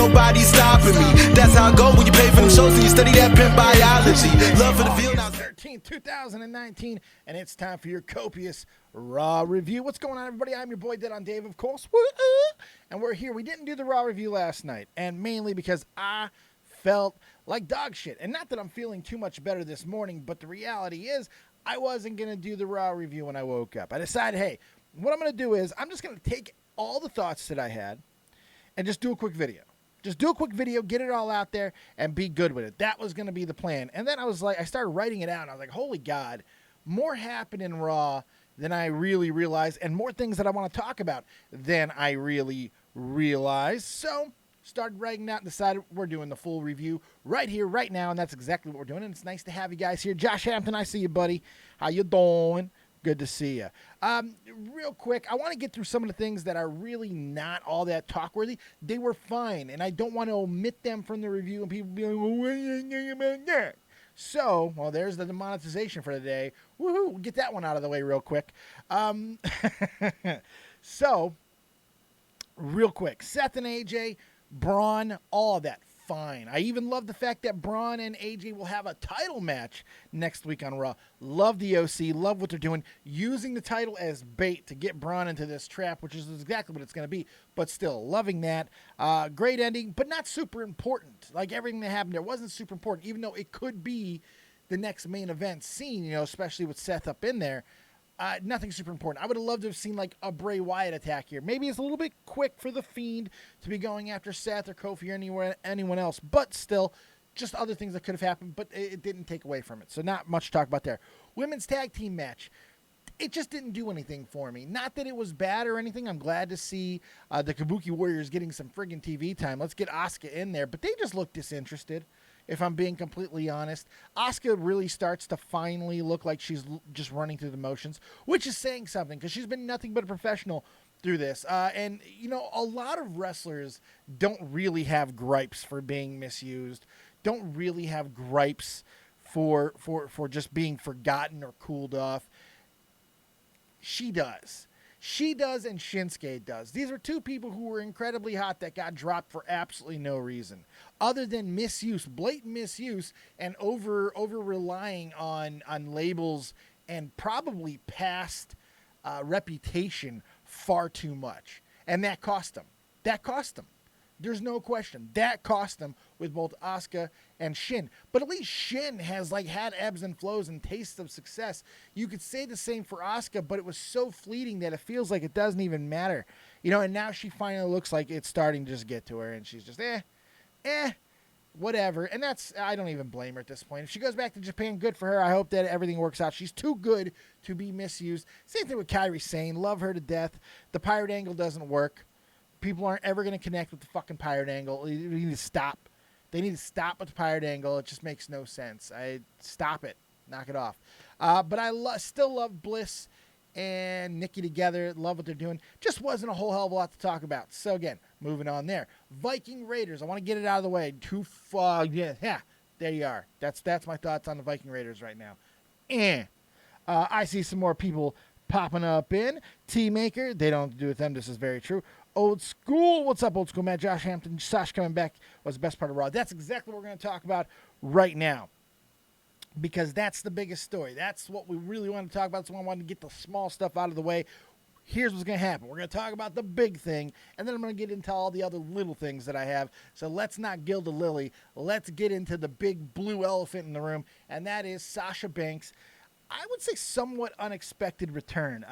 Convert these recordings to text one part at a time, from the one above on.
nobody stopping me. That's how it go when you pay for them shows and you study that pimp biology. Love for the field now. 13th, 2019, and it's time for your Copious Raw review. What's going on, everybody? I'm your boy DEADONDAVE, of course. And we're here. We didn't do the Raw review last night, and mainly because I felt like dog shit. And not that I'm feeling too much better this morning, but the reality is I wasn't going to do the Raw review when I woke up. I decided, hey, what I'm going to do is I'm just going to take all the thoughts that I had and just do a quick video. Just do a quick video, get it all out there, and be good with it. That was going to be the plan. And then I was like, I started writing it out, and I was like, holy God, more happened in Raw than I really realized, and more things that I want to talk about than I really realized. So, started writing that and decided we're doing the full review right here, right now, and that's exactly what we're doing. And it's nice to have you guys here. Josh Hampton, I see you, buddy. How you doing? Good to see you. Real quick, I want to get through some of the things that are really not all that talk-worthy. They were fine, and I don't want to omit them from the review, and people be like, well, what are you thinking about that? So, well, there's the demonetization for today. Woohoo! We'll get that one out of the way real quick. So, real quick, Seth and AJ, Braun, all of that. Fine. I even love the fact that Braun and AJ will have a title match next week on Raw. Love the OC. Love what they're doing. Using the title as bait to get Braun into this trap, which is exactly what it's going to be. But still, loving that. Great ending, but not super important. Like everything that happened there wasn't super important, even though it could be the next main event scene, you know, especially with Seth up in there. Nothing super important. I would have loved to have seen like a Bray Wyatt attack here. Maybe it's a little bit quick for the Fiend to be going after Seth or Kofi or anyone else, but still, just other things that could have happened, but it didn't take away from it. So not much to talk about there. Women's tag team match. It just didn't do anything for me. Not that it was bad or anything. I'm glad to see the Kabuki Warriors getting some friggin' TV time. Let's get Asuka in there, but they just look disinterested. If I'm being completely honest, Asuka really starts to finally look like she's just running through the motions, which is saying something because she's been nothing but a professional through this. And, you know, a lot of wrestlers don't really have gripes for being misused, don't really have gripes for just being forgotten or cooled off. She does. She does, and Shinsuke does. These are two people who were incredibly hot that got dropped for absolutely no reason, other than misuse, blatant misuse, and over relying on labels and probably past reputation far too much, and that cost them. That cost them. There's no question. That cost them with both Asuka and Shin. But at least Shin has like had ebbs and flows and tastes of success. You could say the same for Asuka, but it was so fleeting that it feels like it doesn't even matter. You know, and now she finally looks like it's starting to just get to her, and she's just, whatever. And that's, I don't even blame her at this point. If she goes back to Japan, good for her. I hope that everything works out. She's too good to be misused. Same thing with Kairi Sane. Love her to death. The pirate angle doesn't work. People aren't ever going to connect with the fucking pirate angle. You need to stop. They need to stop with the pirate angle. It just makes no sense. Stop it. Knock it off. But I still love Bliss and Nikki together. Love what they're doing. Just wasn't a whole hell of a lot to talk about. So again, moving on there. Viking Raiders. I want to get it out of the way. Too far. Yeah, there you are. That's my thoughts on the Viking Raiders right now. I see some more people popping up in. T-Maker. They don't have to do with them. This is very true. Old School. What's up, Old School, man? Josh Hampton. Sasha coming back was the best part of Raw. That's exactly what we're going to talk about right now, because that's the biggest story. That's what we really want to talk about. So I wanted to get the small stuff out of the way. Here's what's going to happen. We're going to talk about the big thing, and then I'm going to get into all the other little things that I have. So let's not gild the lily. Let's get into the big blue elephant in the room, and that is Sasha Banks. I would say somewhat unexpected return.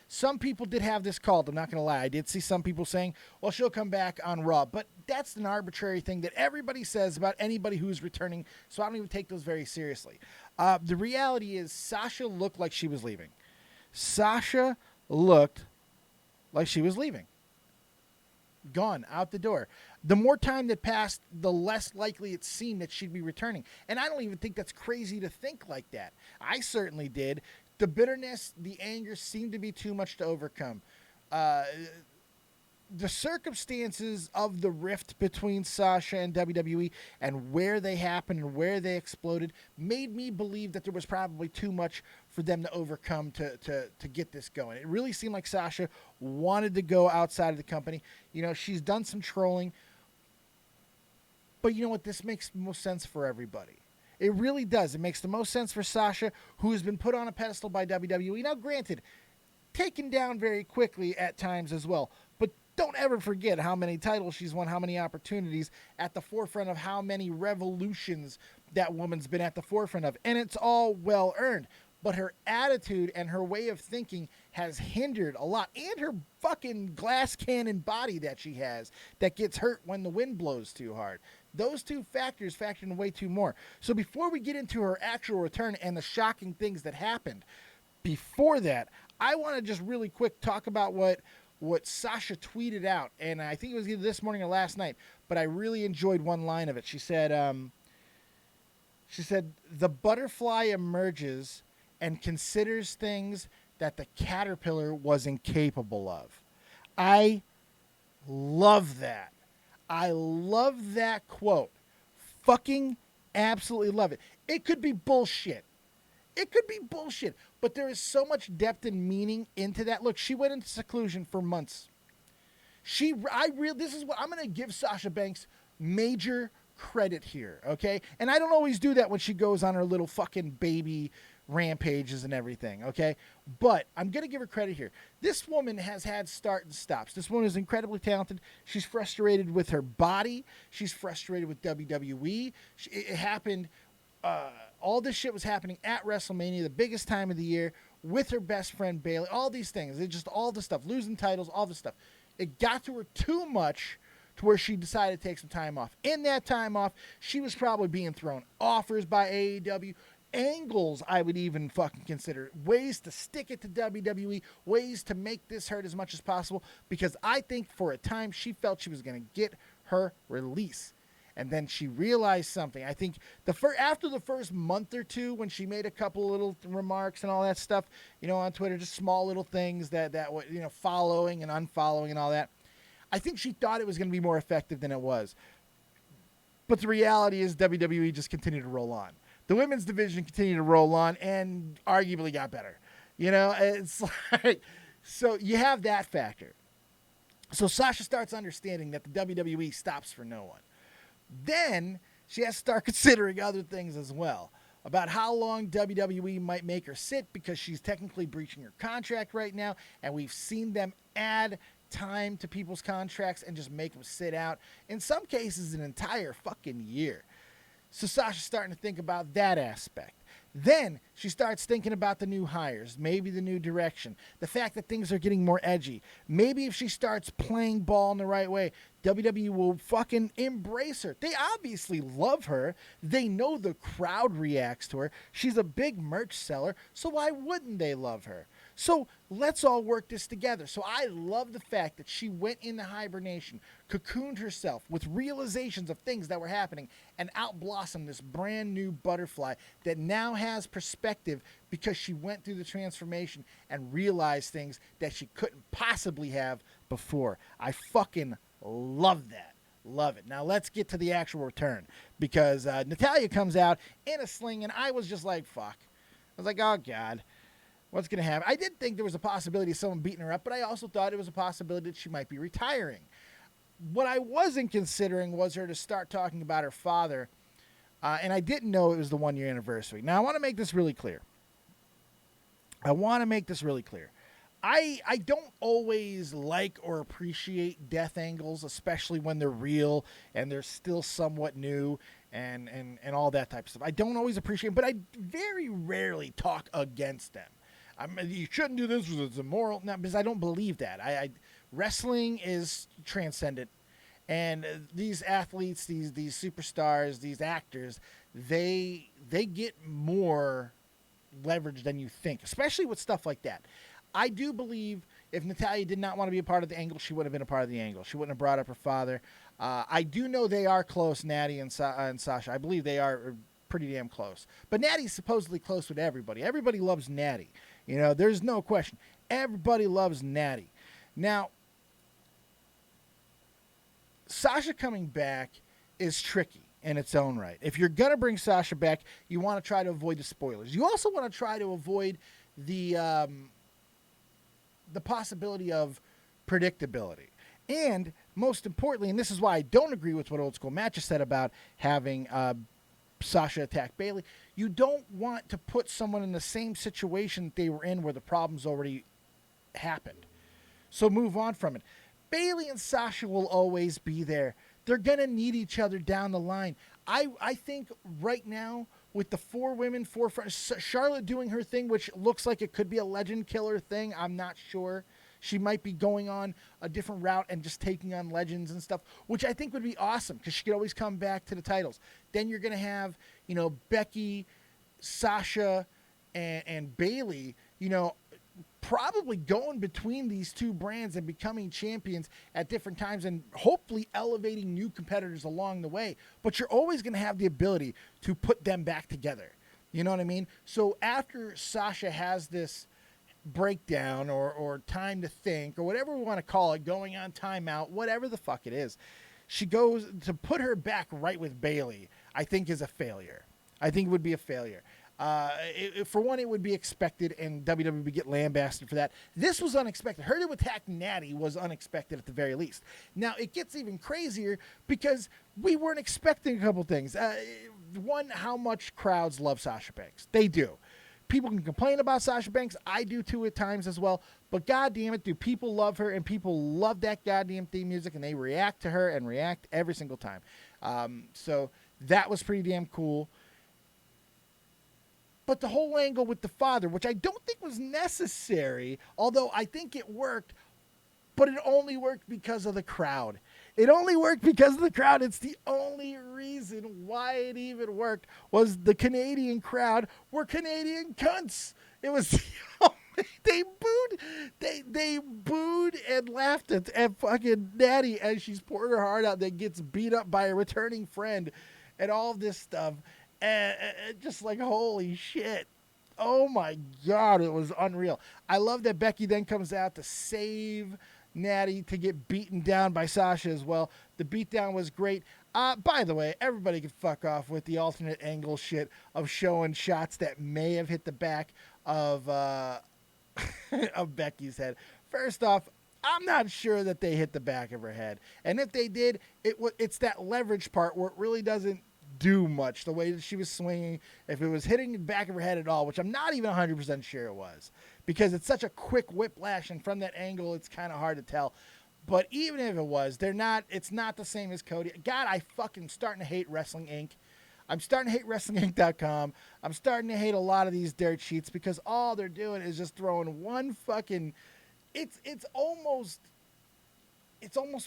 Some people did have this called. I'm not going to lie. I did see some people saying, well, she'll come back on Raw. But that's an arbitrary thing that everybody says about anybody who's returning, so I don't even take those very seriously. The reality is Sasha looked like she was leaving. Sasha looked like she was leaving. Gone, out the door. The more time that passed, the less likely it seemed that she'd be returning. And I don't even think that's crazy to think like that. I certainly did. The bitterness, the anger seemed to be too much to overcome. The circumstances of the rift between Sasha and WWE and where they happened and where they exploded made me believe that there was probably too much for them to overcome to get this going. It really seemed like Sasha wanted to go outside of the company. You know, she's done some trolling. But you know what? This makes the most sense for everybody. It really does. It makes the most sense for Sasha, who has been put on a pedestal by WWE. Now, granted, taken down very quickly at times as well. But don't ever forget how many titles she's won, how many opportunities, at the forefront of how many revolutions that woman's been at the forefront of. And it's all well earned. But her attitude and her way of thinking has hindered a lot. And her fucking glass cannon body that she has that gets hurt when the wind blows too hard. Those two factors factor in way too more. So before we get into her actual return and the shocking things that happened, before that, I want to just really quick talk about what Sasha tweeted out. And I think it was either this morning or last night, but I really enjoyed one line of it. She said, the butterfly emerges and considers things that the caterpillar was incapable of. I love that. I love that quote. Fucking absolutely love it. It could be bullshit. It could be bullshit, but there is so much depth and meaning into that. Look, she went into seclusion for months. This is what I'm going to give Sasha Banks major credit here, okay? And I don't always do that when she goes on her little fucking baby rampages and everything, okay? But I'm going to give her credit here. This woman has had start and stops. This woman is incredibly talented. She's frustrated with her body. She's frustrated with WWE. It happened, all this shit was happening at WrestleMania, the biggest time of the year, with her best friend Bayley. All these things. It's just all the stuff. Losing titles, all this stuff. It got to her too much to where she decided to take some time off. In that time off, she was probably being thrown offers by AEW, angles I would even fucking consider, ways to stick it to WWE, ways to make this hurt as much as possible, because I think for a time she felt she was going to get her release. And then she realized something. I think after the first month or two, when she made a couple little remarks and all that stuff, on Twitter, just small little things that following and unfollowing and all that, I think she thought it was going to be more effective than it was. But the reality is WWE just continued to roll on. The women's division continued to roll on and arguably got better. It's like, so you have that factor. So Sasha starts understanding that the WWE stops for no one. Then she has to start considering other things as well, about how long WWE might make her sit, because she's technically breaching her contract right now, and we've seen them add time to people's contracts and just make them sit out, in some cases an entire fucking year. So Sasha's starting to think about that aspect. Then she starts thinking about the new hires, maybe the new direction, the fact that things are getting more edgy. Maybe if she starts playing ball in the right way, WWE will fucking embrace her. They obviously love her. They know the crowd reacts to her. She's a big merch seller, so why wouldn't they love her? So let's all work this together. So I love the fact that she went into hibernation, cocooned herself with realizations of things that were happening, and outblossomed this brand new butterfly that now has perspective because she went through the transformation and realized things that she couldn't possibly have before. I fucking love that. Love it. Now let's get to the actual return, because Natalya comes out in a sling, and I was just like, fuck. I was like, oh, God. What's going to happen? I did think there was a possibility of someone beating her up, but I also thought it was a possibility that she might be retiring. What I wasn't considering was her to start talking about her father, and I didn't know it was the 1-year anniversary. Now, I want to make this really clear. I don't always like or appreciate death angles, especially when they're real and they're still somewhat new and all that type of stuff. I don't always appreciate them, but I very rarely talk against them. You shouldn't do this because it's immoral. No, because I don't believe that. Wrestling is transcendent, and these athletes, these superstars, these actors, they get more leverage than you think, especially with stuff like that. I do believe if Natalya did not want to be a part of the angle, she would have been a part of the angle. She wouldn't have brought up her father. I do know they are close, Natty and Sasha. I believe they are pretty damn close. But Natty's supposedly close with everybody. Everybody loves Natty. There's no question. Everybody loves Natty. Now, Sasha coming back is tricky in its own right. If you're going to bring Sasha back, you want to try to avoid the spoilers. You also want to try to avoid the possibility of predictability. And most importantly, and this is why I don't agree with what Old School Matches said about having Sasha attack Bayley, you don't want to put someone in the same situation that they were in where the problems already happened. So move on from it. Bayley and Sasha will always be there. They're going to need each other down the line. I think right now, with the 4 women, 4 friends, Charlotte doing her thing, which looks like it could be a legend killer thing. I'm not sure. She might be going on a different route and just taking on legends and stuff, which I think would be awesome because she could always come back to the titles. Then you're going to have, Becky, Sasha, and Bayley, probably going between these 2 brands and becoming champions at different times and hopefully elevating new competitors along the way. But you're always going to have the ability to put them back together. You know what I mean? So after Sasha has this breakdown or time to think or whatever we want to call it, going on timeout, whatever the fuck it is, she goes to put her back right with Bayley, I think is a failure. I think it would be a failure. For one, it would be expected, and WWE would get lambasted for that. This was unexpected. Her to attack Natty was unexpected at the very least. Now, it gets even crazier because we weren't expecting a couple things. One, how much crowds love Sasha Banks. They do. People can complain about Sasha Banks. I do too at times as well. But goddamn it, do people love her, and people love that goddamn theme music, and they react to her and react every single time. So that was pretty damn cool. But the whole angle with the father, which I don't think was necessary, although I think it worked, but it only worked because of the crowd. It only worked because of the crowd. It's the only reason why it even worked was the Canadian crowd were Canadian cunts. It was they booed and laughed at fucking Natty as she's pouring her heart out that gets beat up by a returning friend and all this stuff. And just like, holy shit. Oh my God, it was unreal. I love that Becky then comes out to save Natty to get beaten down by Sasha as well. The beatdown was great. By the way, everybody can fuck off with the alternate angle shit of showing shots that may have hit the back of of Becky's head. First off, I'm not sure that they hit the back of her head. And if they did, it's that leverage part where it really doesn't do much. The way that she was swinging, if it was hitting the back of her head at all, which I'm not even 100% sure it was, because it's such a quick whiplash, and from that angle, it's kind of hard to tell. But even if it was, it's not the same as Cody. God, I fucking starting to hate Wrestling Inc. I'm starting to hate WrestlingInc.com. I'm starting to hate a lot of these dirt sheets because all they're doing is just throwing one fucking. It's almost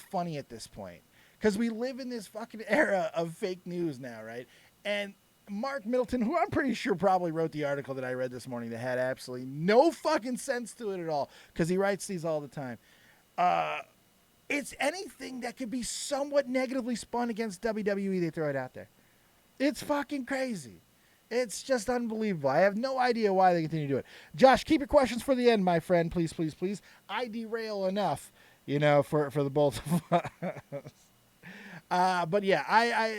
funny at this point because we live in this fucking era of fake news now, right? And Mark Middleton, who I'm pretty sure probably wrote the article that I read this morning that had absolutely no fucking sense to it at all because he writes these all the time. It's anything that could be somewhat negatively spun against WWE, they throw it out there. It's fucking crazy. It's just unbelievable. I have no idea why they continue to do it. Josh, keep your questions for the end, my friend. Please, please, please. I derail enough, for the both of us. But yeah,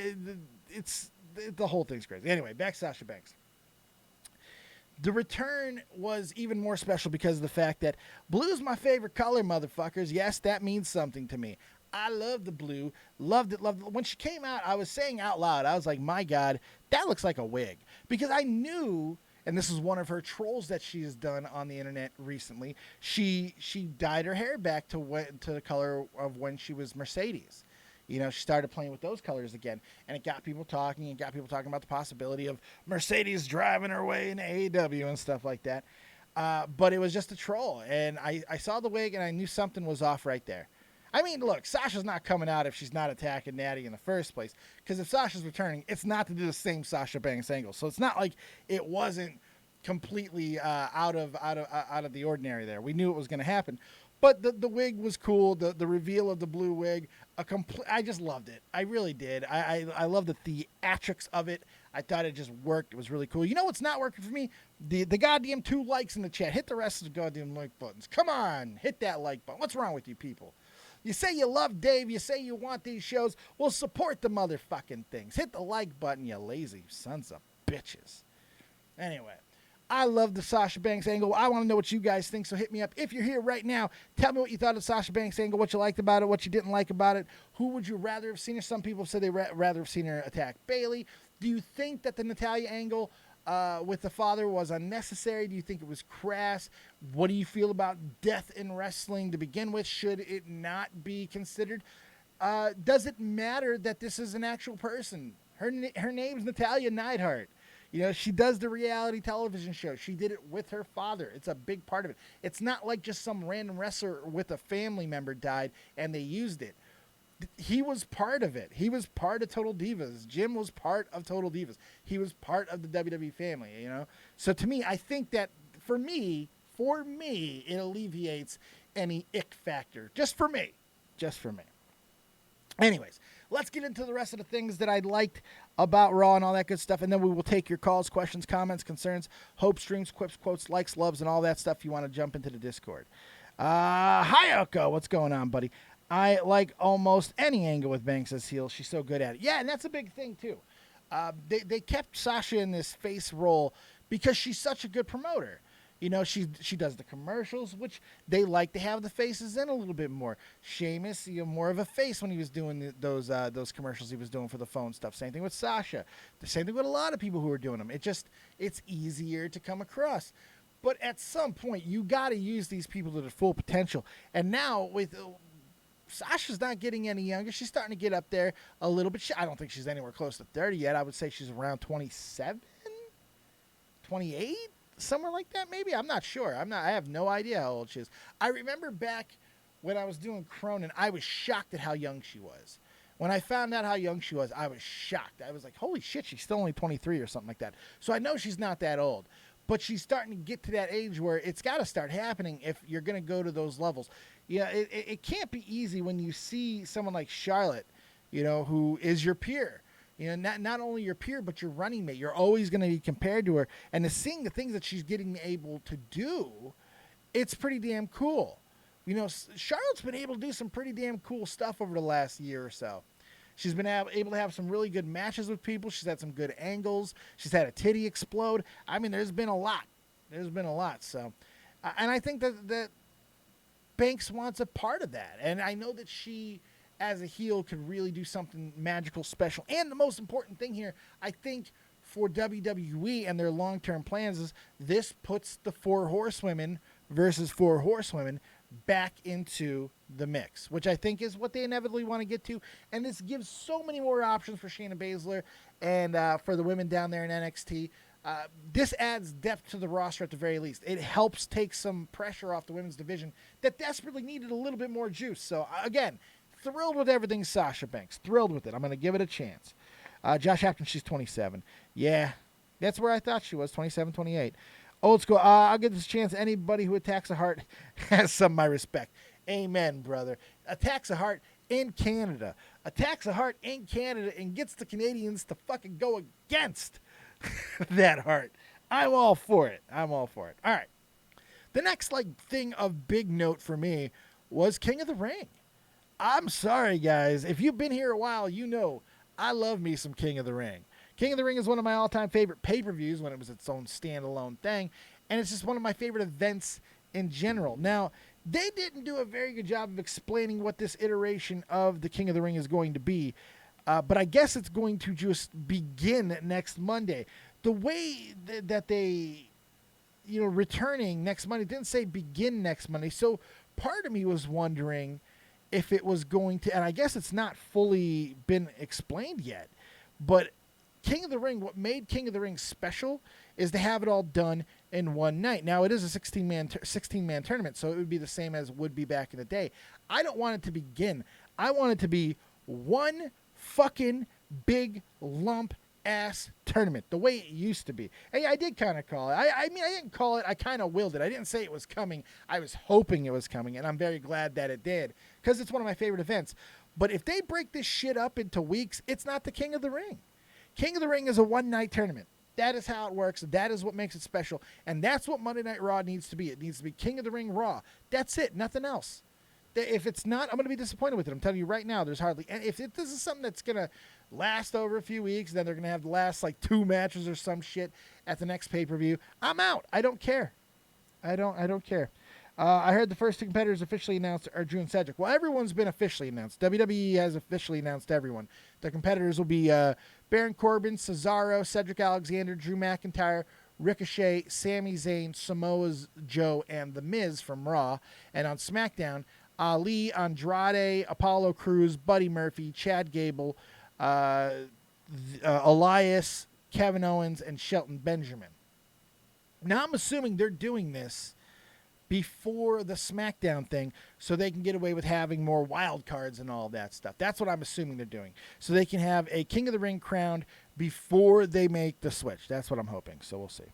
the whole thing's crazy. Anyway, back to Sasha Banks. The return was even more special because of the fact that blue's my favorite color, motherfuckers. Yes, that means something to me. I love the blue. Loved it. When she came out, I was saying out loud, I was like, my God, that looks like a wig. Because I knew, and this is one of her trolls that she has done on the internet recently, she dyed her hair back to the color of when she was Mercedes. She started playing with those colors again, and it got people talking, about the possibility of Mercedes driving her way into AEW and stuff like that. But it was just a troll, and I saw the wig, and I knew something was off right there. I mean, look, Sasha's not coming out if she's not attacking Natty in the first place, because if Sasha's returning, it's not to do the same Sasha Banks angle. So it's not like it wasn't completely out of the ordinary there. We knew it was going to happen. But the wig was cool. The reveal of the blue wig, I just loved it. I really did. I love the theatrics of it. I thought it just worked. It was really cool. You know what's not working for me? The goddamn 2 likes in the chat. Hit the rest of the goddamn like buttons. Come on, hit that like button. What's wrong with you people? You say you love Dave. You say you want these shows. Well, support the motherfucking things. Hit the like button, you lazy sons of bitches. Anyway. I love the Sasha Banks angle. I want to know what you guys think, so hit me up. If you're here right now, tell me what you thought of Sasha Banks angle, what you liked about it, what you didn't like about it. Who would you rather have seen her? Some people said they'd rather have seen her attack Bayley. Do you think that the Natalya angle with the father was unnecessary? Do you think it was crass? What do you feel about death in wrestling to begin with? Should it not be considered? Does it matter that this is an actual person? Her name's Natalya Neidhart. You know, she does the reality television show. She did it with her father. It's a big part of it. It's not like just some random wrestler with a family member died and they used it. He was part of it. He was part of Total Divas. Jim was part of Total Divas. He was part of the WWE family, you know? So to me, I think that for me, it alleviates any ick factor. Just for me. Anyways, let's get into the rest of the things that I liked about Raw and all that good stuff, and then we will take your calls, questions, comments, concerns, hopes, dreams, quips, quotes, likes, loves, and all that stuff you want to jump into the Discord. Hi, Oko. What's going on, buddy? I like almost any angle with Banks as heel. She's so good at it. Yeah, and that's a big thing, too. They kept Sasha in this face role because she's such a good promoter. You know, she does the commercials, which they like to have the faces in a little bit more. Sheamus, you know, more of a face when he was doing those commercials he was doing for the phone stuff. Same thing with Sasha. The same thing with a lot of people who are doing them. It's easier to come across. But at some point, you got to use these people to their full potential. And now with Sasha's not getting any younger. She's starting to get up there a little bit. I don't think she's anywhere close to 30 yet. I would say she's around 27, 28. Somewhere like that, maybe. I'm not sure. I have no idea how old she is. I remember back when I was doing Cronin, I was shocked at how young she was. When I found out how young she was, I was shocked. I was like, holy shit, she's still only 23 or something like that. So I know she's not that old. But she's starting to get to that age where it's got to start happening if you're going to go to those levels. Yeah, it can't be easy when you see someone like Charlotte, you know, who is your peer. You know, not only your peer, but your running mate. You're always going to be compared to her. And to seeing the things that she's getting able to do, it's pretty damn cool. You know, Charlotte's been able to do some pretty damn cool stuff over the last year or so. She's been able to have some really good matches with people. She's had some good angles. She's had a titty explode. I mean, there's been a lot. So, and I think that Banks wants a part of that. And I know that she, as a heel, could really do something magical, special. And the most important thing here, I think, for WWE and their long-term plans is this puts the 4 horsewomen versus 4 horsewomen back into the mix, which I think is what they inevitably want to get to. And this gives so many more options for Shayna Baszler and for the women down there in NXT. This adds depth to the roster at the very least. It helps take some pressure off the women's division that desperately needed a little bit more juice. So, again, thrilled with everything Sasha Banks. Thrilled with it. I'm going to give it a chance. Josh Hampton, she's 27. Yeah, that's where I thought she was, 27, 28. Old school. I'll give this a chance. Anybody who attacks a heart has some of my respect. Amen, brother. Attacks a heart in Canada. Attacks a heart in Canada and gets the Canadians to fucking go against that heart. I'm all for it. All right. The next thing of big note for me was King of the Ring. I'm sorry, guys. If you've been here a while, you know I love me some King of the Ring. King of the Ring is one of my all-time favorite pay-per-views when it was its own standalone thing, and it's just one of my favorite events in general. Now, they didn't do a very good job of explaining what this iteration of the King of the Ring is going to be, but I guess it's going to just begin next Monday. The way that they, returning next Monday, didn't say begin next Monday, so part of me was wondering if it was going to, and I guess it's not fully been explained yet, but King of the Ring, what made King of the Ring special is to have it all done in one night. Now, it is a 16-man tournament, so it would be the same as would be back in the day. I don't want it to begin. I want it to be one fucking big lump ass tournament, the way it used to be. Hey, I did kind of call it. I mean, I didn't call it. I kind of willed it. I didn't say it was coming. I was hoping it was coming, and I'm very glad that it did because it's one of my favorite events. But if they break this shit up into weeks, it's not the King of the Ring. King of the Ring is a one-night tournament. That is how it works. That is what makes it special. And that's what Monday Night Raw needs to be. It needs to be King of the Ring Raw. That's it. Nothing else. If it's not, I'm going to be disappointed with it. I'm telling you right now, there's hardly. And if this is something that's going to last over a few weeks, then they're going to have the last like 2 matches or some shit at the next pay-per-view. I'm out. I don't care. I don't care. I heard the first 2 competitors officially announced are Drew and Cedric. Well, everyone's been officially announced. WWE has officially announced everyone. The competitors will be Baron Corbin, Cesaro, Cedric Alexander, Drew McIntyre, Ricochet, Sami Zayn, Samoa Joe, and The Miz from Raw. And on SmackDown, Ali, Andrade, Apollo Crews, Buddy Murphy, Chad Gable, Elias, Kevin Owens, and Shelton Benjamin. Now, I'm assuming they're doing this before the SmackDown thing so they can get away with having more wild cards and all that stuff. That's what I'm assuming they're doing. So they can have a King of the Ring crowned before they make the switch. That's what I'm hoping. So we'll see.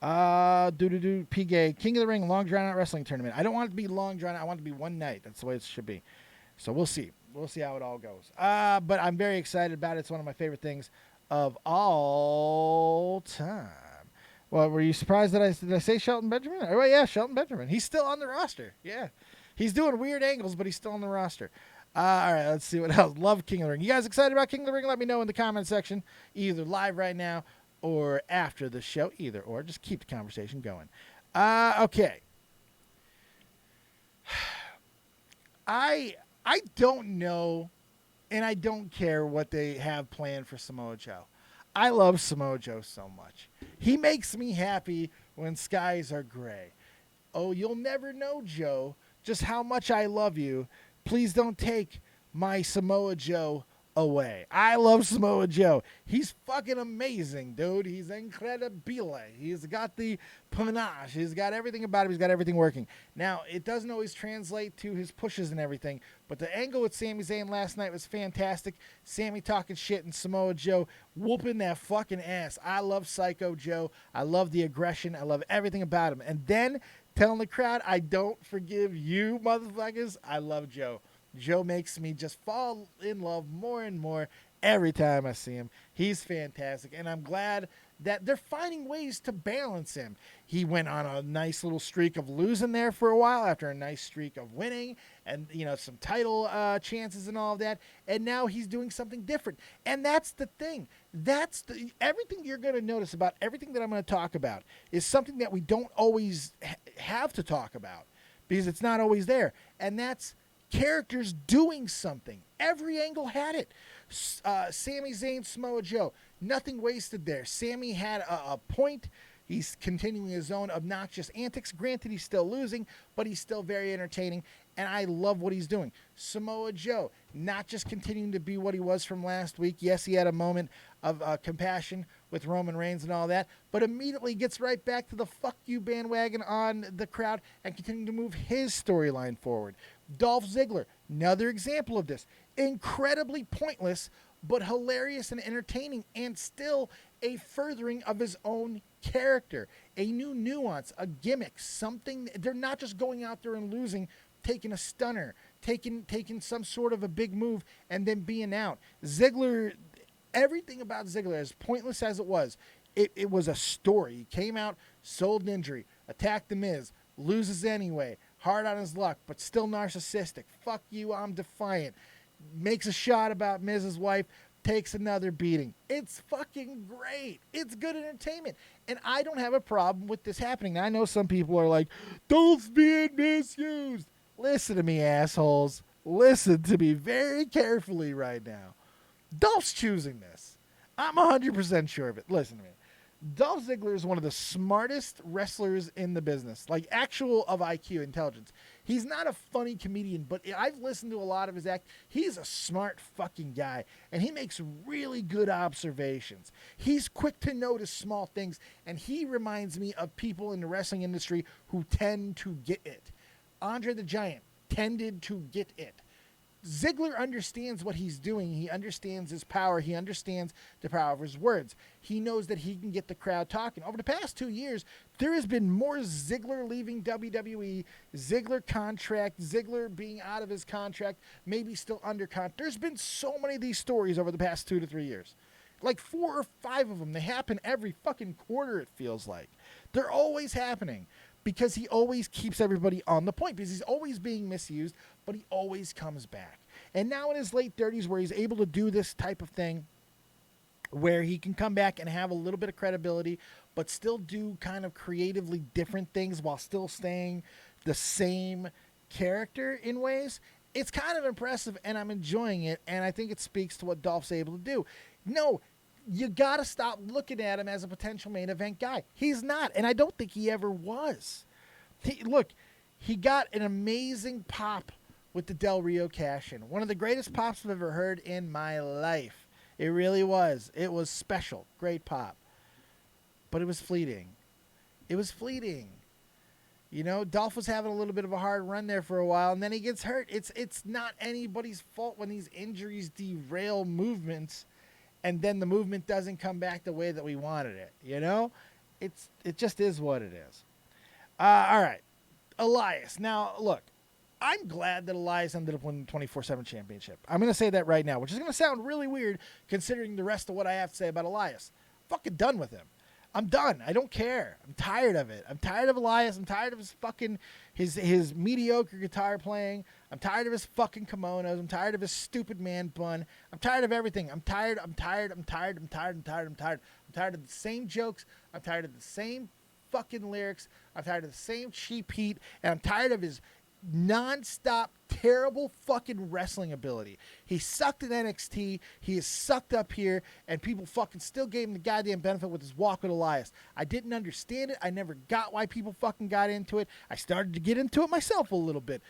P-Gay, King of the Ring, long drawn out wrestling tournament. I don't want it to be long drawn out. I want it to be one night. That's the way it should be. So we'll see. We'll see how it all goes. But I'm very excited about it. It's one of my favorite things of all time. Well, were you surprised that did I say Shelton Benjamin? Oh, yeah, Shelton Benjamin. He's still on the roster. Yeah. He's doing weird angles, but he's still on the roster. All right, let's see what else. Love King of the Ring. You guys excited about King of the Ring? Let me know in the comment section, either live right now or after the show. Either or. Just keep the conversation going. Okay. I don't know, and I don't care what they have planned for Samoa Joe. I love Samoa Joe so much. He makes me happy when skies are gray. Oh, you'll never know, Joe, just how much I love you. Please don't take my Samoa Joe away. I love Samoa Joe. He's fucking amazing, dude. He's incredibile. He's got the panache. He's got everything about him. He's got everything working. Now, it doesn't always translate to his pushes and everything, but the angle with Sami Zayn last night was fantastic. Sami talking shit and Samoa Joe whooping that fucking ass. I love Psycho Joe. I love the aggression. I love everything about him. And then telling the crowd, I don't forgive you, motherfuckers. I love Joe. Joe makes me just fall in love more and more every time I see him. He's fantastic, and I'm glad that they're finding ways to balance him. He went on a nice little streak of losing there for a while after a nice streak of winning and, some title chances and all of that, and now he's doing something different. And that's the thing. Everything you're going to notice about everything that I'm going to talk about is something that we don't always have to talk about because it's not always there, and that's characters doing something. Every angle had it. Sami Zayn, Samoa Joe, nothing wasted there. Sami had a point. He's continuing his own obnoxious antics. Granted, he's still losing, but he's still very entertaining, and I love what he's doing. Samoa Joe, not just continuing to be what he was from last week. Yes, he had a moment of compassion with Roman Reigns and all that, but immediately gets right back to the fuck you bandwagon on the crowd and continuing to move his storyline forward. Dolph Ziggler, another example of this. Incredibly pointless, but hilarious and entertaining, and still a furthering of his own character. A new nuance, a gimmick, something. They're not just going out there and losing, taking a stunner, taking some sort of a big move, and then being out. Ziggler, everything about Ziggler, as pointless as it was a story. He came out, sold an injury, attacked The Miz, loses anyway, hard on his luck, but still narcissistic. Fuck you, I'm defiant. Makes a shot about Miz's wife, takes another beating. It's fucking great. It's good entertainment. And I don't have a problem with this happening. Now, I know some people are like, Dolph's being misused. Listen to me, assholes. Listen to me very carefully right now. Dolph's choosing this. I'm 100% sure of it. Listen to me. Dolph Ziggler is one of the smartest wrestlers in the business, like actual of IQ, intelligence. He's not a funny comedian, but I've listened to a lot of his act. He's a smart fucking guy, and he makes really good observations. He's quick to notice small things, and he reminds me of people in the wrestling industry who tend to get it. Andre the Giant tended to get it. Ziggler understands what he's doing. He understands his power. He understands the power of his words. He knows that he can get the crowd talking. Over the past 2 years, there has been more Ziggler leaving WWE, Ziggler contract, Ziggler being out of his contract, maybe still under contract. There's been so many of these stories over the past 2 to 3 years. Like 4 or 5 of them. They happen every fucking quarter, it feels like. They're always happening. because he always keeps everybody on the point, because he's always being misused, but he always comes back. And now in his late 30s, where he's able to do this type of thing, where he can come back and have a little bit of credibility, but still do kind of creatively different things while still staying the same character in ways, it's kind of impressive, and I'm enjoying it, and I think it speaks to what Dolph's able to do. No, you got to stop looking at him as a potential main event guy. He's not, and I don't think he ever was. He got an amazing pop with the Del Rio cash-in. One of the greatest pops I've ever heard in my life. It really was. It was special. Great pop. But it was fleeting. It was fleeting. You know, Dolph was having a little bit of a hard run there for a while, and then he gets hurt. It's not anybody's fault when these injuries derail movements, and then the movement doesn't come back the way that we wanted it. You know? It just is what it is. All right. Elias. Now, look. I'm glad that Elias ended up winning the 24/7 championship. I'm going to say that right now, which is going to sound really weird considering the rest of what I have to say about Elias. Fucking done with him. I'm done. I don't care. I'm tired of it. I'm tired of Elias. I'm tired of his fucking his mediocre guitar playing. I'm tired of his fucking kimonos. I'm tired of his stupid man bun. I'm tired of everything. I'm tired of the same jokes. I'm tired of the same fucking lyrics. I'm tired of the same cheap heat, and I'm tired of his non-stop terrible fucking wrestling ability. He sucked at NXT, he is sucked up here, and people fucking still gave him the goddamn benefit with his walk with Elias. I didn't understand it. I never got why people fucking got into it. I started to get into it myself a little bit.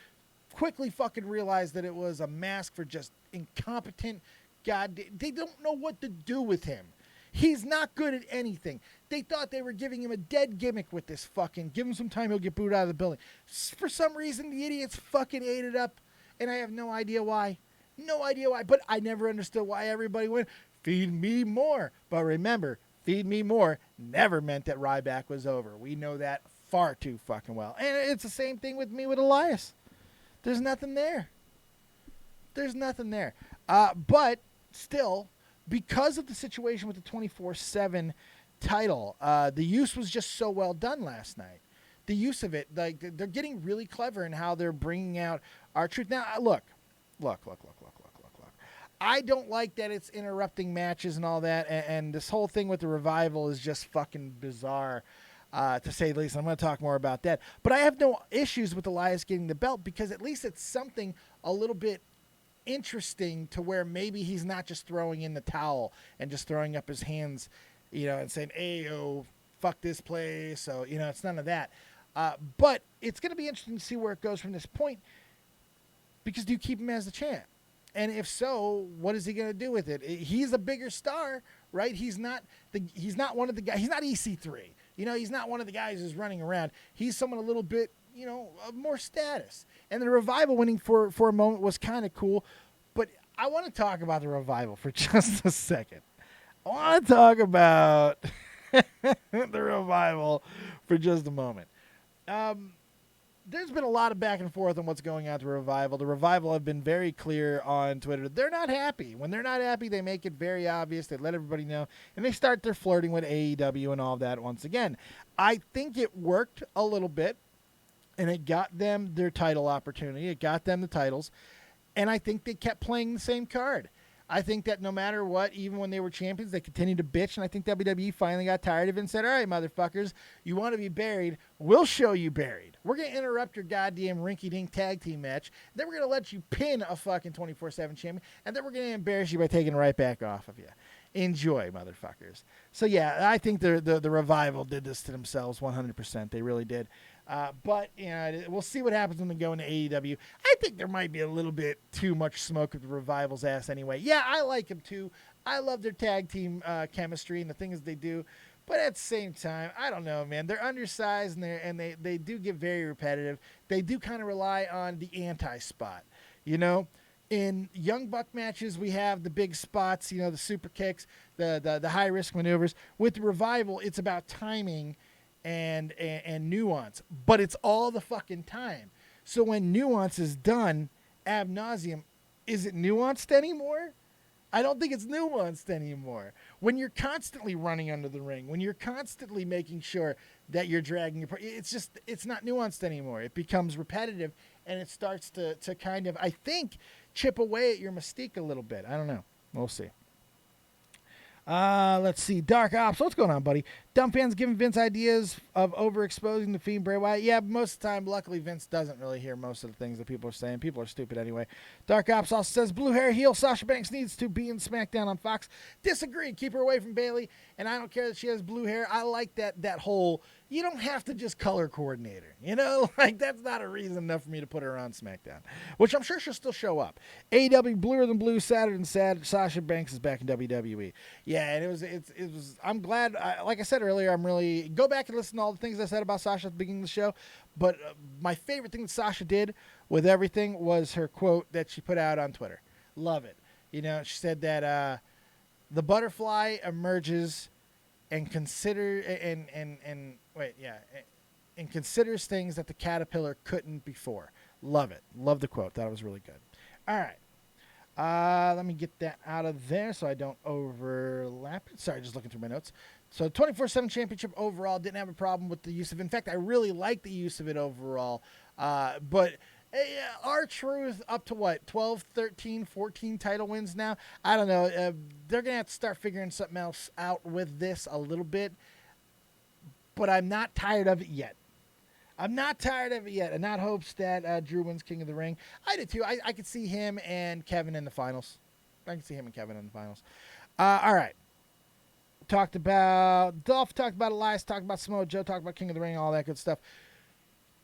Quickly fucking realized that it was a mask for just incompetent goddamn. They don't know what to do with him. He's not good at anything. They thought they were giving him a dead gimmick with this fucking, give him some time, he'll get booed out of the building. For some reason, the idiots fucking ate it up, and I have no idea why. No idea why, but I never understood why everybody went, feed me more. But remember, feed me more never meant that Ryback was over. We know that far too fucking well. And it's the same thing with me with Elias. There's nothing there. There's nothing there. But still, because of the situation with the 24/7 title, the use was just so well done last night. The use of it, like, they're getting really clever in how they're bringing out our truth. Now, look. I don't like that it's interrupting matches and all that, and this whole thing with the Revival is just fucking bizarre, to say the least. I'm going to talk more about that. But I have no issues with Elias getting the belt, because at least it's something a little bit interesting to where maybe he's not just throwing in the towel and just throwing up his hands, you know, and saying, "Ayo, fuck this place." So, you know, it's none of that. But it's going to be interesting to see where it goes from this point, because do you keep him as the champ? And if so, what is he going to do with it? He's a bigger star, right? He's not one of the guys. He's not EC3. You know, he's not one of the guys who's running around. He's someone a little bit, you know, of more status. And the Revival winning for a moment was kind of cool. But I want to talk about the Revival for just a second. I want to talk about the Revival for just a moment. There's been a lot of back and forth on what's going on at the Revival. The Revival have been very clear on Twitter. They're not happy. When they're not happy, they make it very obvious. They let everybody know. And they start their flirting with AEW and all of that once again. I think it worked a little bit, and it got them their title opportunity. It got them the titles. And I think they kept playing the same card. I think that no matter what, even when they were champions, they continued to bitch, and I think WWE finally got tired of it and said, "All right, motherfuckers, you want to be buried? We'll show you buried. We're going to interrupt your goddamn rinky-dink tag team match, then we're going to let you pin a fucking 24/7 champion, and then we're going to embarrass you by taking it right back off of you. Enjoy, motherfuckers." So, yeah, I think the Revival did this to themselves 100%. They really did. But, you know, we'll see what happens when they go into AEW. I think there might be a little bit too much smoke of the Revival's ass anyway. Yeah, I like them too. I love their tag team chemistry and the things they do. But at the same time, I don't know, man. They're undersized, and they do get very repetitive. They do kind of rely on the anti-spot, you know? In Young Buck matches, we have the big spots, you know, the super kicks, the high-risk maneuvers. With the Revival, it's about timing and nuance, but it's all the fucking time. So when nuance is done ad nauseum, is it nuanced anymore? I don't think it's nuanced anymore. When you're constantly running under the ring, when you're constantly making sure that you're dragging your, it's not nuanced anymore. It becomes repetitive, and it starts to kind of, I think, chip away at your mystique a little bit. I don't know. We'll see. Let's see. Dark Ops. What's going on, buddy? Dumb fans giving Vince ideas of overexposing the Fiend Bray Wyatt. Yeah, most of the time, luckily, Vince doesn't really hear most of the things that people are saying. People are stupid anyway. Dark Ops also says, blue hair heel Sasha Banks needs to be in SmackDown on Fox. Disagree. Keep her away from Bayley. And I don't care that she has blue hair. I like that whole, you don't have to just color coordinate her. You know, like that's not a reason enough for me to put her on SmackDown, which I'm sure she'll still show up. AEW bluer than blue, sadder than sad. Sasha Banks is back in WWE. Yeah, and it was. I'm glad. Like I said earlier, I'm really go back and listen to all the things I said about Sasha at the beginning of the show. But my favorite thing that Sasha did with everything was her quote that she put out on Twitter. Love it. You know, she said that the butterfly emerges and and considers things that the caterpillar couldn't before. Love it. Love the quote. That was really good. All right. Let me get that out of there so I don't overlap it. Sorry, just looking through my notes. So 24/7 championship overall, didn't have a problem with the use of it. In fact, I really like the use of it overall. But R-Truth up to what, 12, 13, 14 title wins now? I don't know. They're going to have to start figuring something else out with this a little bit. But I'm not tired of it yet. And that hopes that Drew wins King of the Ring. I did too. I could see him and Kevin in the finals. All right. Talked about Dolph, talked about Elias, talked about Samoa Joe, talked about King of the Ring, all that good stuff.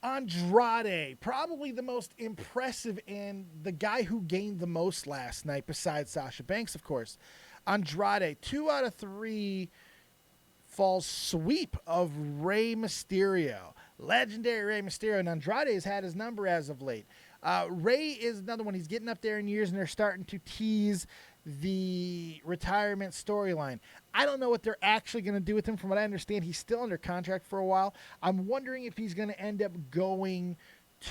Andrade, probably the most impressive and the guy who gained the most last night, besides Sasha Banks, of course. Andrade, 2 out of 3 falls sweep of Rey Mysterio. Legendary Rey Mysterio, and Andrade has had his number as of late. Rey is another one. He's getting up there in years, and they're starting to tease the retirement storyline. I don't know what they're actually going to do with him. From what I understand, he's still under contract for a while. I'm wondering if he's going to end up going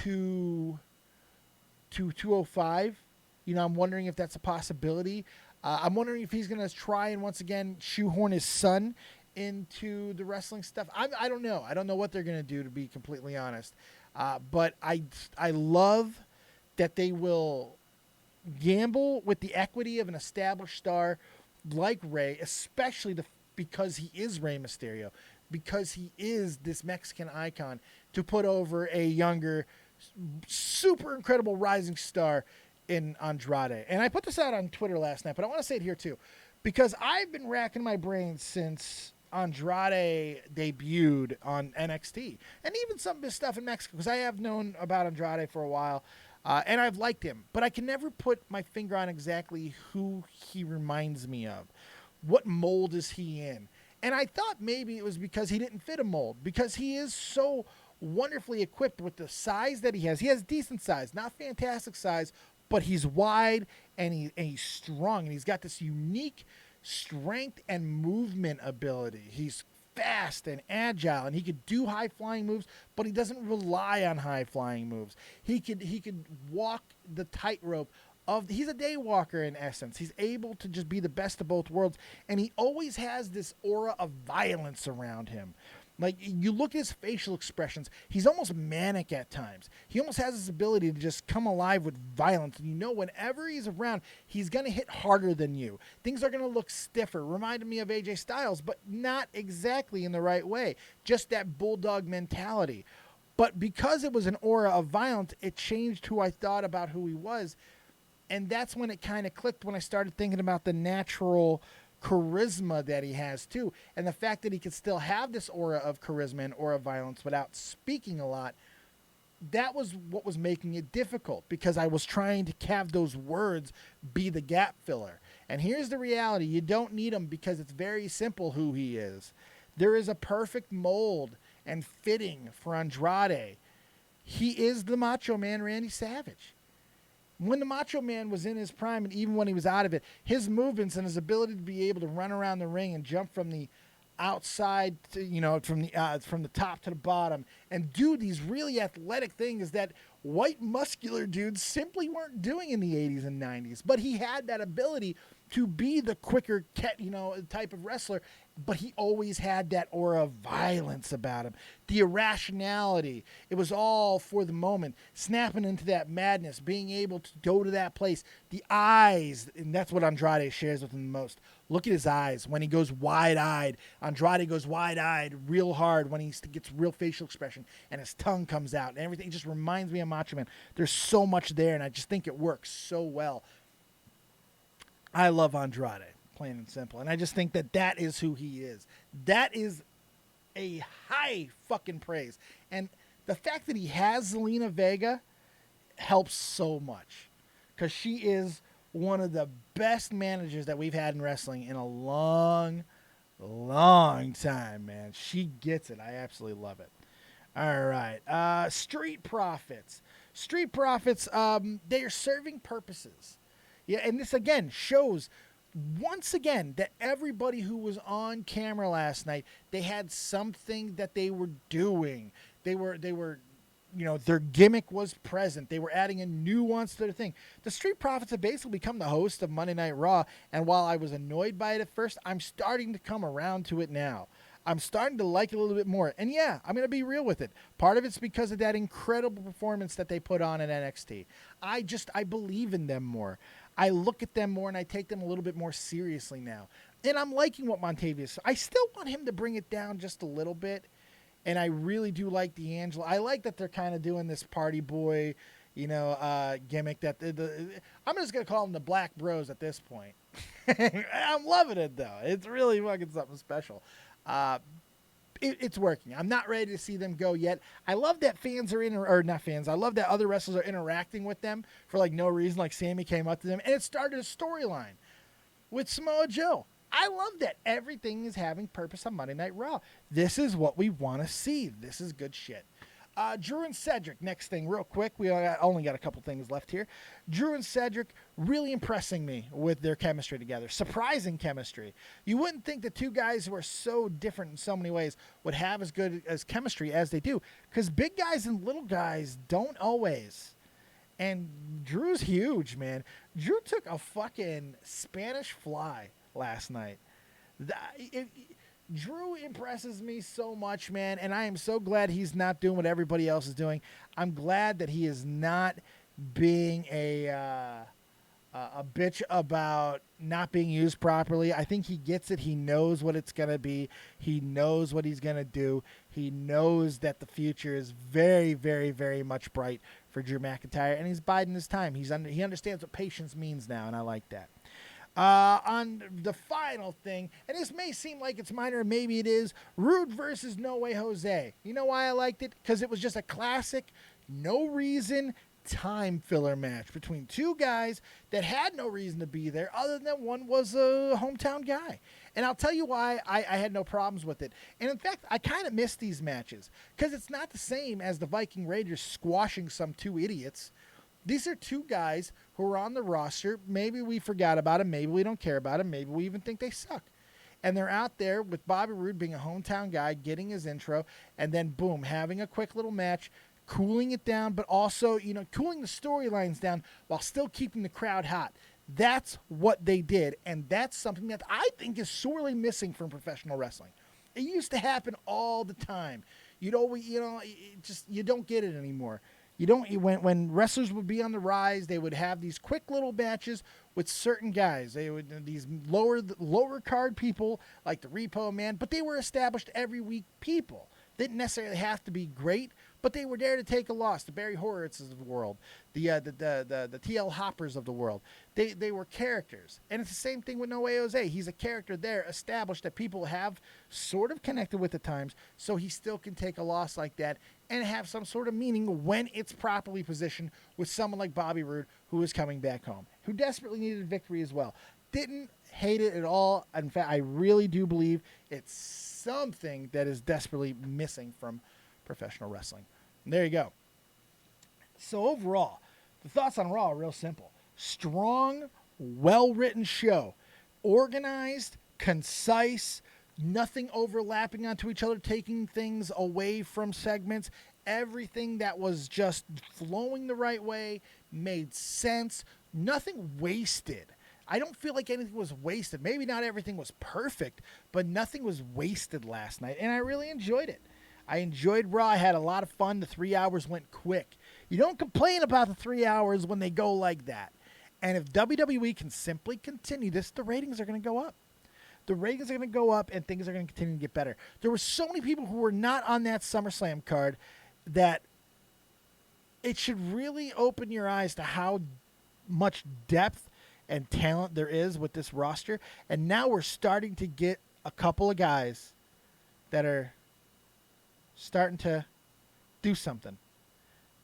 to 205. You know, I'm wondering if that's a possibility. I'm wondering if he's going to try and once again shoehorn his son into the wrestling stuff. I don't know. I don't know what they're going to do, to be completely honest. But I love that they will gamble with the equity of an established star like Rey, especially because he is Rey Mysterio, because he is this Mexican icon, to put over a younger, super incredible rising star in Andrade. And I put this out on Twitter last night, but I want to say it here too, because I've been racking my brains since Andrade debuted on NXT, and even some of his stuff in Mexico, because I have known about Andrade for a while. And I've liked him, but I can never put my finger on exactly who he reminds me of. What mold is he in? And I thought maybe it was because he didn't fit a mold, because he is so wonderfully equipped with the size that he has. He has decent size, not fantastic size, but he's wide and he's strong, and he's got this unique strength and movement ability. He's fast and agile, and he could do high flying moves, but he doesn't rely on high flying moves. He could walk the tightrope of, he's a day walker in essence. He's able to just be the best of both worlds, and he always has this aura of violence around him. Like, you look at his facial expressions, he's almost manic at times. He almost has this ability to just come alive with violence. And you know, whenever he's around, he's going to hit harder than you. Things are going to look stiffer. Reminded me of AJ Styles, but not exactly in the right way. Just that bulldog mentality. But because it was an aura of violence, it changed who I thought about who he was. And that's when it kind of clicked, when I started thinking about the natural charisma that he has too, and the fact that he could still have this aura of charisma and aura of violence without speaking a lot. That was what was making it difficult, because I was trying to have those words be the gap filler. And here's the reality: you don't need them, because it's very simple who he is. There is a perfect mold and fitting for Andrade. He is the Macho Man Randy Savage. When the Macho Man was in his prime, and even when he was out of it, his movements and his ability to be able to run around the ring and jump from the outside to, from the top to the bottom, and do these really athletic things that white muscular dudes simply weren't doing in the 80s and 90s. But he had that ability to be the quicker, type of wrestler, but he always had that aura of violence about him. The irrationality. It was all for the moment. Snapping into that madness, being able to go to that place. The eyes, and that's what Andrade shares with him the most. Look at his eyes when he goes wide-eyed. Andrade goes wide-eyed real hard when he gets real facial expression and his tongue comes out and everything. It just reminds me of Macho Man. There's so much there, and I just think it works so well. I love Andrade, plain and simple. And I just think that is who he is. That is a high fucking praise. And the fact that he has Zelina Vega helps so much. Because she is one of the best managers that we've had in wrestling in a long, long time, man. She gets it. I absolutely love it. All right. Street Profits. Street Profits, they are serving purposes. Yeah, and this, again, shows once again that everybody who was on camera last night, they had something that they were doing. They were their gimmick was present. They were adding a nuance to their thing. The Street Profits have basically become the host of Monday Night Raw, and while I was annoyed by it at first, I'm starting to come around to it now. I'm starting to like it a little bit more. And yeah, I'm going to be real with it. Part of it's because of that incredible performance that they put on in NXT. I believe in them more. I look at them more and I take them a little bit more seriously now. And I'm liking what Montavious. I still want him to bring it down just a little bit. And I really do like D'Angelo. I like that they're kind of doing this party boy, gimmick that I'm just going to call them the Black Bros at this point. I'm loving it, though. It's really fucking something special. It's working. I'm not ready to see them go yet. I love that fans are not fans. I love that other wrestlers are interacting with them for like no reason. Like Sammy came up to them and it started a storyline with Samoa Joe. I love that everything is having purpose on Monday Night Raw. This is what we want to see. This is good shit. Drew and Cedric, next thing, real quick. We only got a couple things left here. Drew and Cedric really impressing me with their chemistry together. Surprising chemistry. You wouldn't think the two guys who are so different in so many ways would have as good as chemistry as they do, because big guys and little guys don't always. And Drew's huge, man. Drew took a fucking Spanish fly last night. Drew impresses me so much, man, and I am so glad he's not doing what everybody else is doing. I'm glad that he is not being a bitch about not being used properly. I think he gets it. He knows what it's going to be. He knows what he's going to do. He knows that the future is very, very, very much bright for Drew McIntyre, and he's biding his time. He understands what patience means now, and I like that. On the final thing, and this may seem like it's minor, maybe it is, Rude versus No Way Jose. You know why I liked it? Because it was just a classic, no reason, time filler match between two guys that had no reason to be there other than one was a hometown guy. And I'll tell you why I had no problems with it. And in fact, I kind of miss these matches because it's not the same as the Viking Raiders squashing some two idiots. These are two guys who are on the roster. Maybe we forgot about them. Maybe we don't care about them. Maybe we even think they suck. And they're out there with Bobby Roode being a hometown guy, getting his intro, and then boom, having a quick little match, cooling it down, but also, cooling the storylines down while still keeping the crowd hot. That's what they did, and that's something that I think is sorely missing from professional wrestling. It used to happen all the time. You don't get it anymore. When wrestlers would be on the rise, they would have these quick little matches with certain guys. They would these lower card people like the Repo Man, but they were established every week people. They didn't necessarily have to be great, but they were there to take a loss. The Barry Horitzes of the world, the TL Hoppers of the world. They were characters, and it's the same thing with No Way Jose. He's a character there, established that people have sort of connected with at times, so he still can take a loss like that and have some sort of meaning when it's properly positioned with someone like Bobby Roode, who is coming back home, who desperately needed a victory as well. Didn't hate it at all. In fact, I really do believe it's something that is desperately missing from professional wrestling. And there you go. So overall, the thoughts on Raw are real simple. Strong, well-written show. Organized, concise, nothing overlapping onto each other, taking things away from segments. Everything that was just flowing the right way, made sense. Nothing wasted. I don't feel like anything was wasted. Maybe not everything was perfect, but nothing was wasted last night, and I really enjoyed it. I enjoyed Raw. I had a lot of fun. The 3 hours went quick. You don't complain about the 3 hours when they go like that. And if WWE can simply continue this, the ratings are going to go up. The ratings are going to go up, and things are going to continue to get better. There were so many people who were not on that SummerSlam card that it should really open your eyes to how much depth and talent there is with this roster. And now we're starting to get a couple of guys that are starting to do something.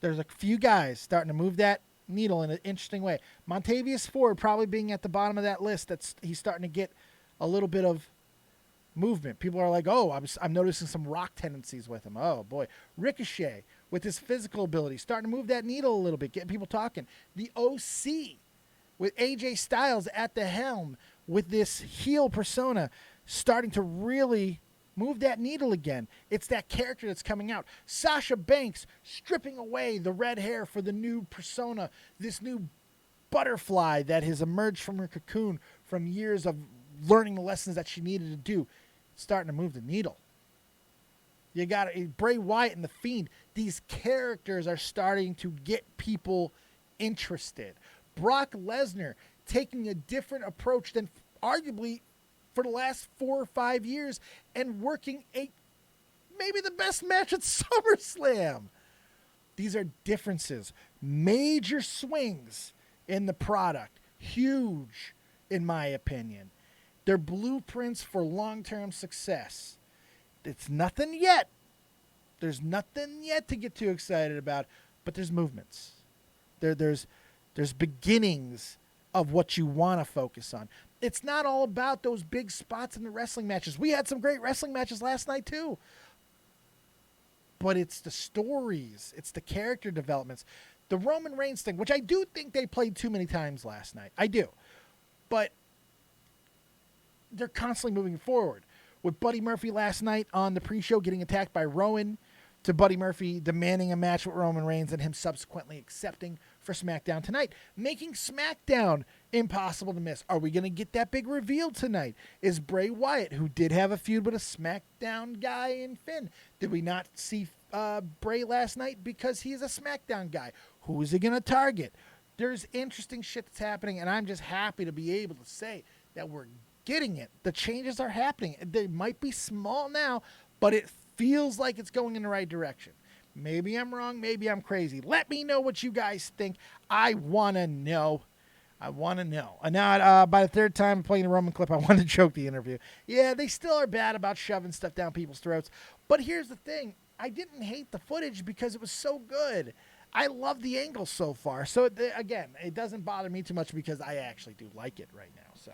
There's a few guys starting to move that needle in an interesting way. Montavious Ford probably being at the bottom of that list. He's starting to get a little bit of movement. People are like, oh, I'm noticing some Rock tendencies with him. Oh, boy. Ricochet, with his physical ability, starting to move that needle a little bit, getting people talking. The OC, with AJ Styles at the helm, with this heel persona, starting to really move that needle again. It's that character that's coming out. Sasha Banks stripping away the red hair for the new persona, this new butterfly that has emerged from her cocoon from years of learning the lessons that she needed to do. Starting to move the needle. You got Bray Wyatt and The Fiend. These characters are starting to get people interested. Brock Lesnar taking a different approach than arguably for the last 4 or 5 years and working maybe the best match at SummerSlam. These are differences. Major swings in the product. Huge, in my opinion. They're blueprints for long-term success. It's nothing yet. There's nothing yet to get too excited about, but there's movements. There's beginnings of what you want to focus on. It's not all about those big spots in the wrestling matches. We had some great wrestling matches last night too. But it's the stories. It's the character developments. The Roman Reigns thing, which I do think they played too many times last night. I do. But they're constantly moving forward. With Buddy Murphy last night on the pre-show getting attacked by Rowan, to Buddy Murphy demanding a match with Roman Reigns and him subsequently accepting for SmackDown tonight, making SmackDown impossible to miss. Are we going to get that big reveal tonight? Is Bray Wyatt, who did have a feud with a SmackDown guy in Finn, did we not see Bray last night because he's a SmackDown guy? Who is he going to target? There's interesting shit that's happening, and I'm just happy to be able to say that we're getting it. The changes are happening. They might be small now, but it feels like it's going in the right direction. Maybe I'm wrong. Maybe I'm crazy. Let me know what you guys think. I want to know. And now, by the third time playing the Roman clip, I wanted to choke the interview. Yeah, they still are bad about shoving stuff down people's throats. But here's the thing. I didn't hate the footage because it was so good. I love the angle so far. So, again, it doesn't bother me too much because I actually do like it right now. So,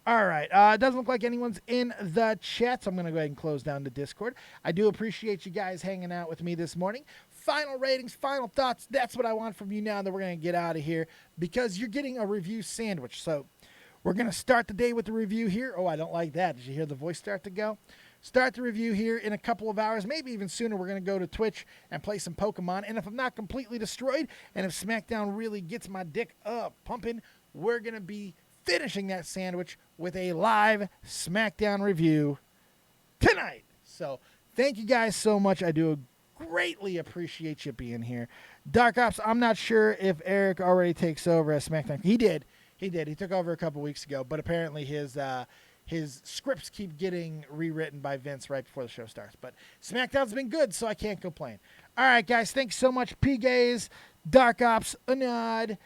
all right. It doesn't look like anyone's in the chat, so I'm going to go ahead and close down the Discord. I do appreciate you guys hanging out with me this morning. Final ratings, final thoughts. That's what I want from you now that we're going to get out of here because you're getting a review sandwich. So we're going to start the day with the review here. Oh, I don't like that. Did you hear the voice start to go? Start the review here in a couple of hours, maybe even sooner. We're going to go to Twitch and play some Pokemon. And if I'm not completely destroyed and if SmackDown really gets my dick up pumping, we're going to be finishing that sandwich with a live SmackDown review tonight. So thank you guys so much. I do greatly appreciate you being here. Dark Ops, I'm not sure if Eric already takes over as SmackDown. He did. He took over a couple weeks ago, but apparently his scripts keep getting rewritten by Vince right before the show starts. But SmackDown's been good, so I can't complain. All right, guys, thanks so much. P-Gaze, Dark Ops, Anad,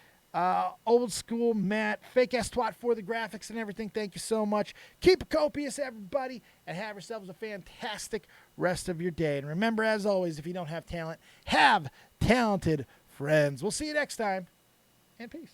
Old School Matt, Fake Ass Twat for the graphics and everything. Thank you so much. Keep it copious, everybody, and have yourselves a fantastic rest of your day. And remember, as always, if you don't have talent, have talented friends. We'll see you next time, and peace.